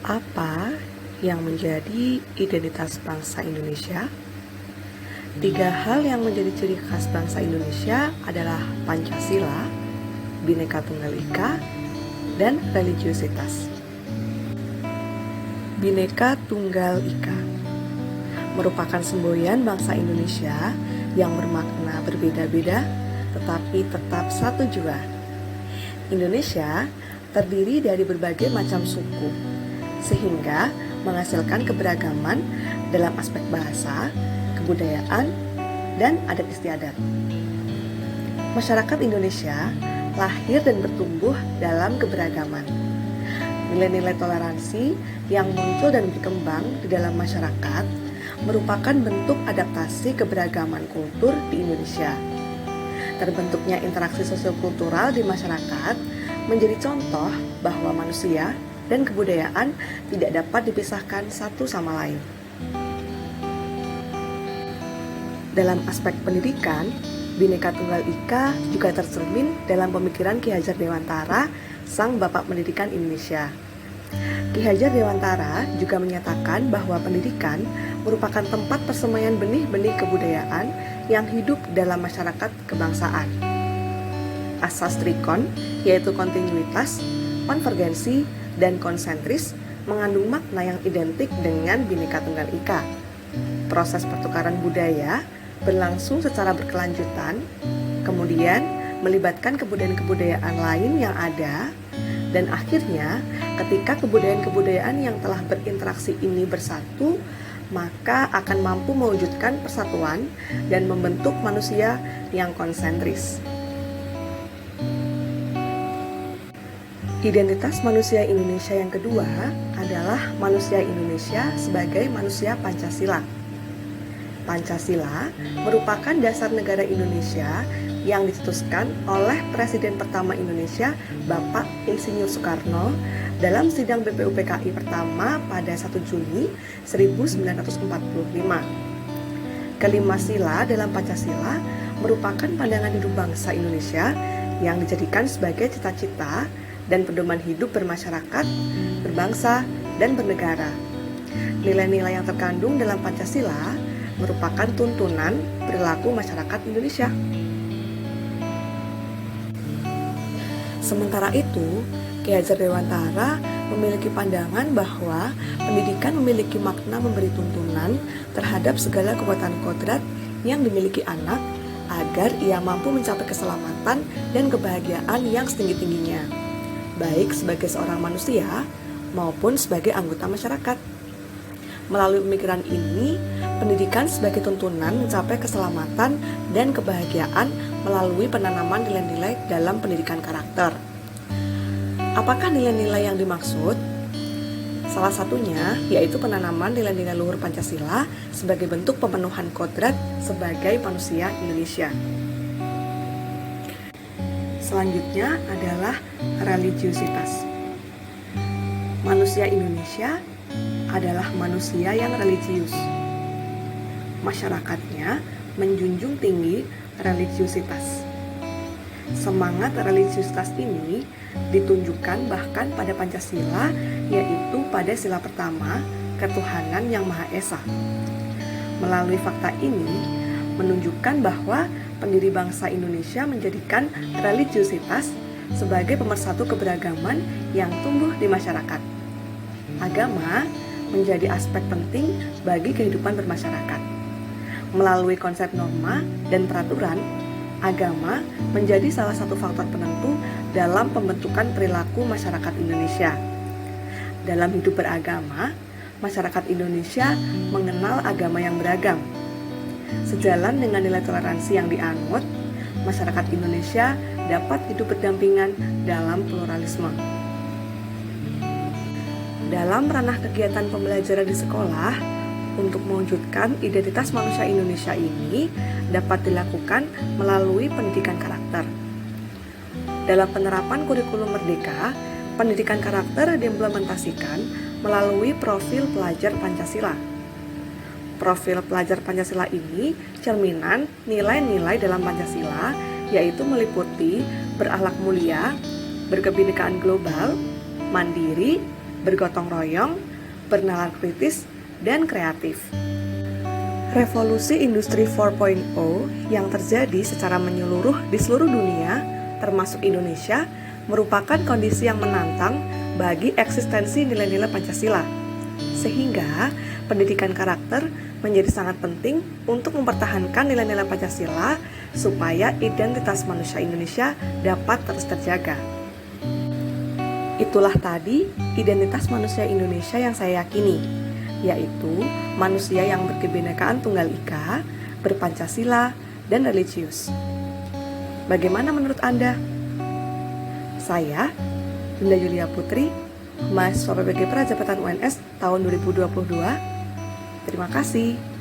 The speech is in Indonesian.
Apa yang menjadi identitas bangsa Indonesia? 3 hal yang menjadi ciri khas bangsa Indonesia adalah Pancasila, Bhinneka Tunggal Ika, dan religiusitas. Bhinneka Tunggal Ika merupakan semboyan bangsa Indonesia yang bermakna berbeda-beda tetapi tetap satu jua. Indonesia terdiri dari berbagai macam suku, sehingga menghasilkan keberagaman dalam aspek bahasa, kebudayaan, dan adat istiadat. Masyarakat Indonesia lahir dan bertumbuh dalam keberagaman. Nilai-nilai toleransi yang muncul dan berkembang di dalam masyarakat merupakan bentuk adaptasi keberagaman kultur di Indonesia. Terbentuknya interaksi sosiokultural di masyarakat menjadi contoh bahwa manusia dan kebudayaan tidak dapat dipisahkan satu sama lain. Dalam aspek pendidikan, Bhinneka Tunggal Ika juga tercermin dalam pemikiran Ki Hajar Dewantara, sang bapak pendidikan Indonesia. Ki Hajar Dewantara juga menyatakan bahwa pendidikan merupakan tempat persemaian benih-benih kebudayaan yang hidup dalam masyarakat kebangsaan. Asas Trikon, yaitu kontinuitas, konvergensi, dan konsentris, mengandung makna yang identik dengan Bhinneka Tunggal Ika. Proses pertukaran budaya berlangsung secara berkelanjutan, kemudian melibatkan kebudayaan-kebudayaan lain yang ada, dan akhirnya ketika kebudayaan-kebudayaan yang telah berinteraksi ini bersatu, maka akan mampu mewujudkan persatuan dan membentuk manusia yang konsentris. Identitas manusia Indonesia yang kedua adalah manusia Indonesia sebagai manusia Pancasila. Pancasila merupakan dasar negara Indonesia yang dicetuskan oleh Presiden pertama Indonesia, Bapak Insinyur Soekarno, dalam sidang BPUPKI pertama pada 1 Juni 1945. Kelima sila dalam Pancasila merupakan pandangan hidup bangsa Indonesia yang dijadikan sebagai cita-cita dan pedoman hidup bermasyarakat, berbangsa, dan bernegara. Nilai-nilai yang terkandung dalam Pancasila merupakan tuntunan perilaku masyarakat Indonesia. Sementara itu, Ki Hajar Dewantara memiliki pandangan bahwa pendidikan memiliki makna memberi tuntunan terhadap segala kekuatan kodrat yang dimiliki anak agar ia mampu mencapai keselamatan dan kebahagiaan yang setinggi-tingginya, baik sebagai seorang manusia maupun sebagai anggota masyarakat. Melalui pemikiran ini, pendidikan sebagai tuntunan mencapai keselamatan dan kebahagiaan melalui penanaman nilai-nilai dalam pendidikan karakter. Apakah nilai-nilai yang dimaksud? Salah satunya yaitu penanaman nilai-nilai luhur Pancasila sebagai bentuk pemenuhan kodrat sebagai manusia Indonesia. Selanjutnya adalah religiusitas. Manusia Indonesia adalah manusia yang religius. Masyarakatnya menjunjung tinggi religiusitas. Semangat religiusitas ini ditunjukkan bahkan pada Pancasila, yaitu pada sila pertama, ketuhanan yang Maha Esa. Melalui fakta ini menunjukkan bahwa pendiri bangsa Indonesia menjadikan religiusitas sebagai pemersatu keberagaman yang tumbuh di masyarakat. Agama menjadi aspek penting bagi kehidupan bermasyarakat. Melalui konsep norma dan peraturan, agama menjadi salah satu faktor penentu dalam pembentukan perilaku masyarakat Indonesia. Dalam hidup beragama, masyarakat Indonesia mengenal agama yang beragam. Sejalan dengan nilai toleransi yang dianut, masyarakat Indonesia dapat hidup berdampingan dalam pluralisme. Dalam ranah kegiatan pembelajaran di sekolah, untuk mewujudkan identitas manusia Indonesia ini dapat dilakukan melalui pendidikan karakter. Dalam penerapan kurikulum Merdeka, pendidikan karakter diimplementasikan melalui profil pelajar Pancasila. Profil pelajar Pancasila ini cerminan nilai-nilai dalam Pancasila, yaitu meliputi berakhlak mulia, berkebinekaan global, mandiri, bergotong royong, bernalar kritis, dan kreatif. Revolusi Industri 4.0 yang terjadi secara menyeluruh di seluruh dunia, termasuk Indonesia, merupakan kondisi yang menantang bagi eksistensi nilai-nilai Pancasila. Sehingga, pendidikan karakter menjadi sangat penting untuk mempertahankan nilai-nilai Pancasila supaya identitas manusia Indonesia dapat terus terjaga. Itulah tadi identitas manusia Indonesia yang saya yakini, yaitu manusia yang berkebinekaan tunggal ika, berpancasila, dan religius. Bagaimana menurut Anda? Saya, Dinda Yulia Putri, mahasiswa PPG Prajabatan UNS tahun 2022. Terima kasih.